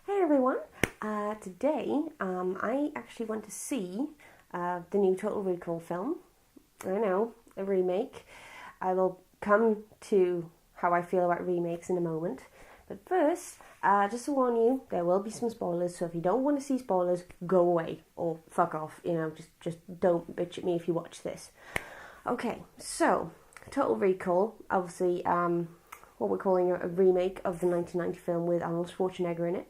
Hey everyone! Today I actually went to see the new Total Recall film. I know, a remake. I will come to how I feel about remakes in a moment. But first, just to warn you, there will be some spoilers, so if you don't want to see spoilers, go away or fuck off. Just don't bitch at me if you watch this. Okay, so Total Recall, obviously, what we're calling a remake of the 1990 film with Arnold Schwarzenegger in it.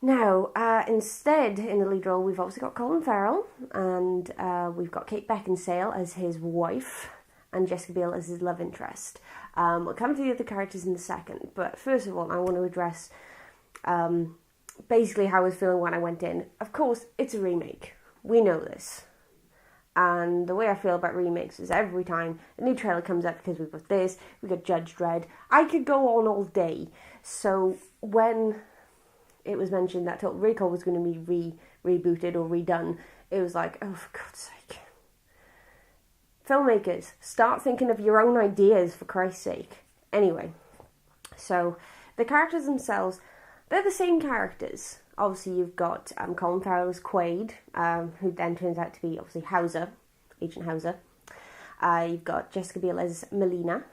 Now, instead, in the lead role, we've obviously got Colin Farrell, and we've got Kate Beckinsale as his wife, and Jessica Biel as his love interest. We'll come to the other characters in a second, but first of all, I want to address basically how I was feeling when I went in. Of course, it's a remake. We know this. And the way I feel about remakes is every time a new trailer comes out, because we've got this, we've got Judge Dredd, I could go on all day. So when it was mentioned that Total Recall was going to be rebooted or redone, it was like, oh, for God's sake. Filmmakers, start thinking of your own ideas, for Christ's sake. Anyway, so the characters themselves, they're the same characters. Obviously, you've got Colin Farrell as Quaid, who then turns out to be, obviously, Hauser, Agent Hauser. You've got Jessica Biel as Melina,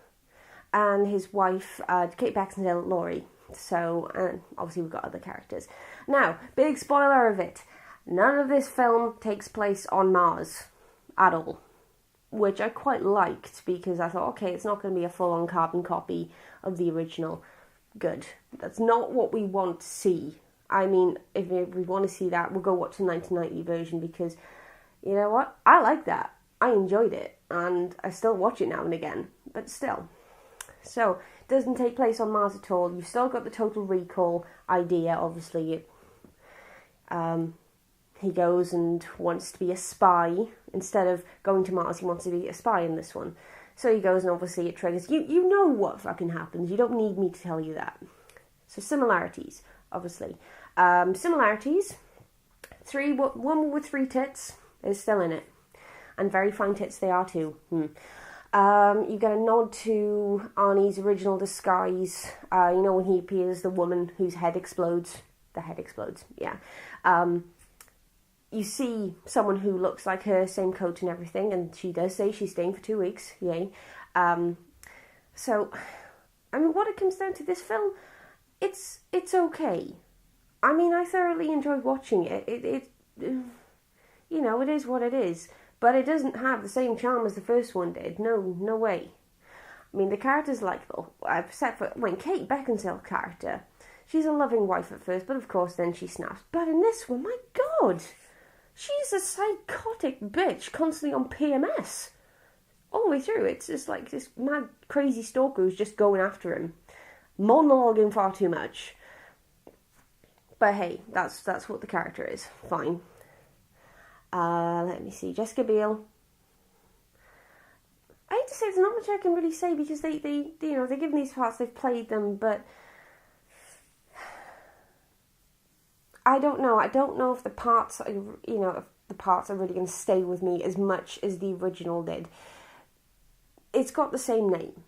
and his wife, Kate Beckinsale, Laurie. So, obviously we've got other characters. Now, big spoiler of it. None of this film takes place on Mars at all. Which I quite liked, because I thought, okay, it's not going to be a full-on carbon copy of the original. Good. That's not what we want to see. I mean, if we want to see that, we'll go watch the 1990 version, because, you know what? I like that. I enjoyed it. And I still watch it now and again. But still. So, it doesn't take place on Mars at all. You've still got the Total Recall idea, obviously. He goes and wants to be a spy. Instead of going to Mars, he wants to be a spy in this one. So he goes and obviously it triggers. You know what fucking happens. You don't need me to tell you that. So similarities, obviously. Similarities. One with 3 tits is still in it. And very fine tits they are too. You get a nod to Arnie's original disguise. You know when he appears, the woman whose head explodes. The head explodes, yeah. You see someone who looks like her, same coat and everything, and she does say she's staying for 2 weeks, yay. So, I mean, what it comes down to this film, it's okay. I mean, I thoroughly enjoyed watching it. It you know, it is what it is. But it doesn't have the same charm as the first one did. No way. I mean, the character's likeable, except for when Kate Beckinsale's character. She's a loving wife at first, but of course then she snaps. But in this one, my God, she's a psychotic bitch, constantly on PMS. All the way through, it's just like this mad, crazy stalker who's just going after him. Monologuing far too much. But hey, that's what the character is. Fine. Let me see. Jessica Biel. I hate to say there's not much I can really say, because they they're given these parts, they've played them, but I don't know. I don't know if the parts are, if the parts are really going to stay with me as much as the original did. It's got the same name.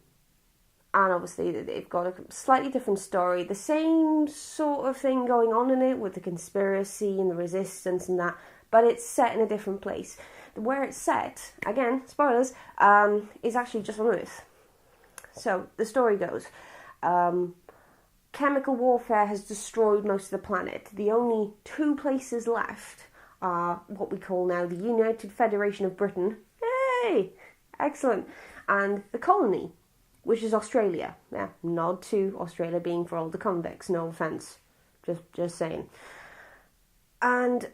And obviously they've got a slightly different story. The same sort of thing going on in it with the conspiracy and the resistance and that. But it's set in a different place. Where it's set, again, spoilers, is actually just on Earth. So, the story goes, chemical warfare has destroyed most of the planet. The only 2 places left are what we call now the United Federation of Britain. Hey! Excellent. And the colony, which is Australia. Yeah, nod to Australia being for all the convicts, no offence. Just saying. And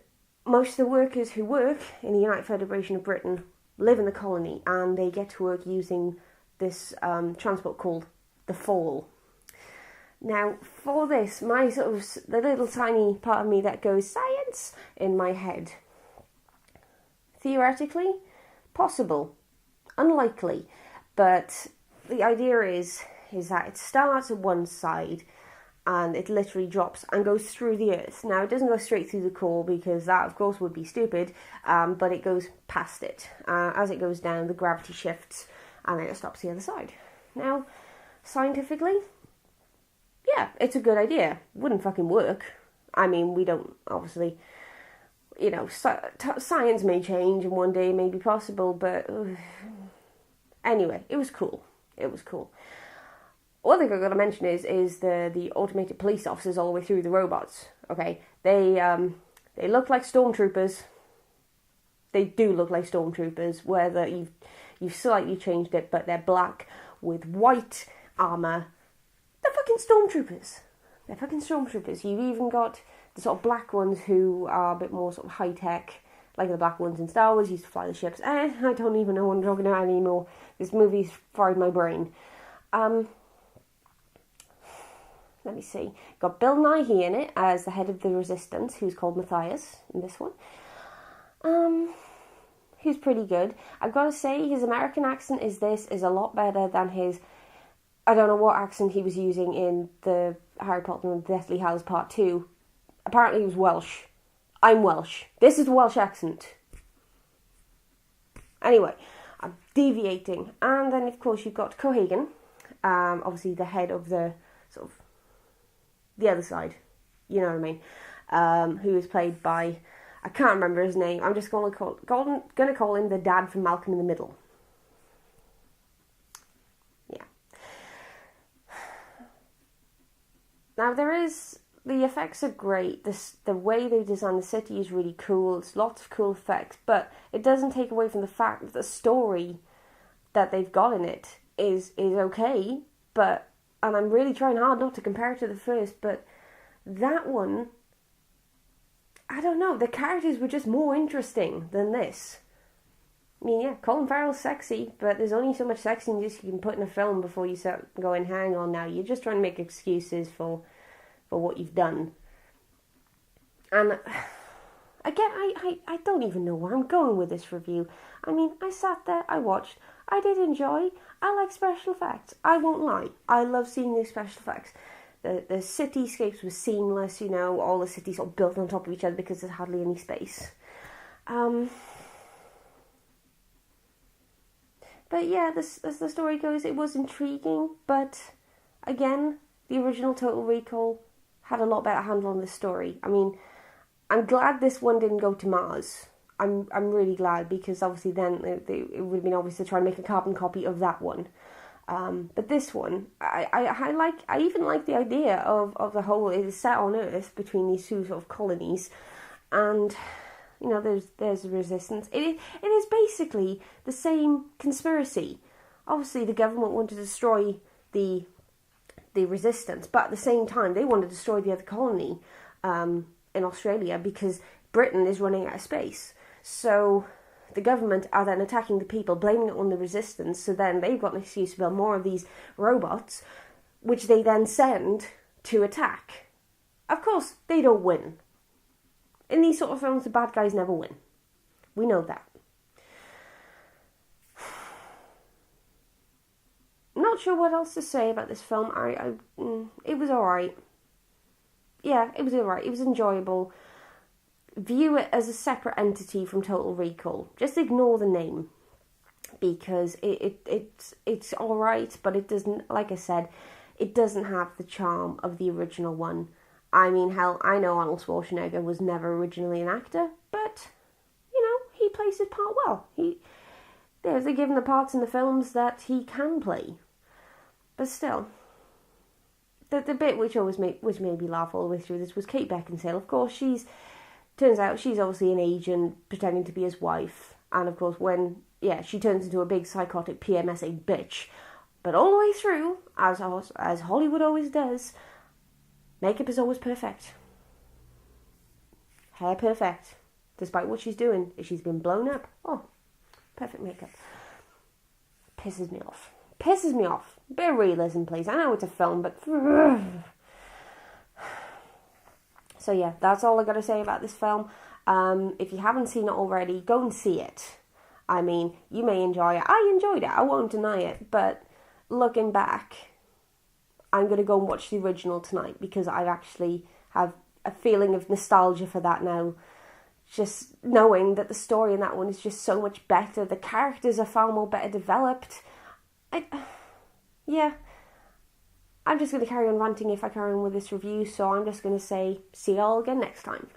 most of the workers who work in the United Federation of Britain live in the colony, and they get to work using this transport called the Fall. Now, for this, my the little tiny part of me that goes science in my head. Theoretically, possible, unlikely, but the idea is that it starts at one side, and it literally drops and goes through the Earth. Now, it doesn't go straight through the core, because that, of course, would be stupid, but it goes past it. As it goes down, the gravity shifts, and then it stops the other side. Now, scientifically, yeah, it's a good idea. Wouldn't fucking work. I mean, we don't, obviously, you know, science may change and one day may be possible, but anyway, it was cool. It was cool. One thing I've got to mention is the automated police officers all the way through the robots. Okay, they look like stormtroopers. They do look like stormtroopers, whether you've slightly changed it, but they're black with white armour. They're fucking stormtroopers. They're fucking stormtroopers. You've even got the sort of black ones who are a bit more sort of high-tech, like the black ones in Star Wars, used to fly the ships. I don't even know what I'm talking about anymore. This movie's fried my brain. Let me see. Got Bill Nighy in it as the head of the Resistance, who's called Matthias in this one. Who's pretty good. I've got to say, his American accent is a lot better than his... I don't know what accent he was using in the Harry Potter and the Deathly Hallows Part 2. Apparently he was Welsh. I'm Welsh. This is the Welsh accent. Anyway, I'm deviating. And then, of course, you've got Cohagen, obviously the head of the sort of the other side, you know what I mean, who is played by, I can't remember his name, I'm just going to call him the dad from Malcolm in the Middle. Yeah. Now the effects are great, the way they design the city is really cool, it's lots of cool effects, but it doesn't take away from the fact that the story that they've got in it is okay, but... And I'm really trying hard not to compare it to the first, but that one, I don't know, the characters were just more interesting than this. I mean, yeah, Colin Farrell's sexy, but there's only so much sexiness you can put in a film before you start going, hang on now, you're just trying to make excuses for what you've done. And again, I don't even know where I'm going with this review. I mean, I sat there, I watched, I did enjoy. I like special effects. I won't lie. I love seeing these special effects. The cityscapes were seamless, you know, all the cities sort of built on top of each other because there's hardly any space. But yeah, as the story goes, it was intriguing, but again, the original Total Recall had a lot better handle on the story. I mean, I'm glad this one didn't go to Mars. I'm really glad, because obviously then it would have been obvious to try and make a carbon copy of that one. But this one, I even like the idea of the whole, it is set on Earth between these two sort of colonies, and you know there's a resistance. It is basically the same conspiracy. Obviously the government wanted to destroy the resistance, but at the same time they wanted to destroy the other colony in Australia because Britain is running out of space. So the government are then attacking the people, blaming it on the resistance, so then they've got an excuse to build more of these robots, which they then send to attack. Of course, they don't win. In these sort of films, the bad guys never win. We know that. Not sure what else to say about this film. It was alright. Yeah, it was alright. It was enjoyable. View it as a separate entity from Total Recall. Just ignore the name, because it's alright, but it doesn't, like I said, it doesn't have the charm of the original one. I mean, hell, I know Arnold Schwarzenegger was never originally an actor, but, you know, he plays his part well. They're given the parts in the films that he can play. But still, the bit which made me laugh all the way through this was Kate Beckinsale. Of course, turns out she's obviously an agent pretending to be his wife. And of course, she turns into a big psychotic PMSA bitch. But all the way through, as Hollywood always does, makeup is always perfect. Hair perfect. Despite what she's doing, if she's been blown up, perfect makeup. Pisses me off. Bit of realism, please. I know it's a film, but... So yeah, that's all I got to say about this film. If you haven't seen it already, go and see it. I mean, you may enjoy it. I enjoyed it, I won't deny it. But looking back, I'm going to go and watch the original tonight, because I actually have a feeling of nostalgia for that now. Just knowing that the story in that one is just so much better. The characters are far more better developed. I'm just going to carry on ranting if I carry on with this review, so I'm just going to say see y'all again next time.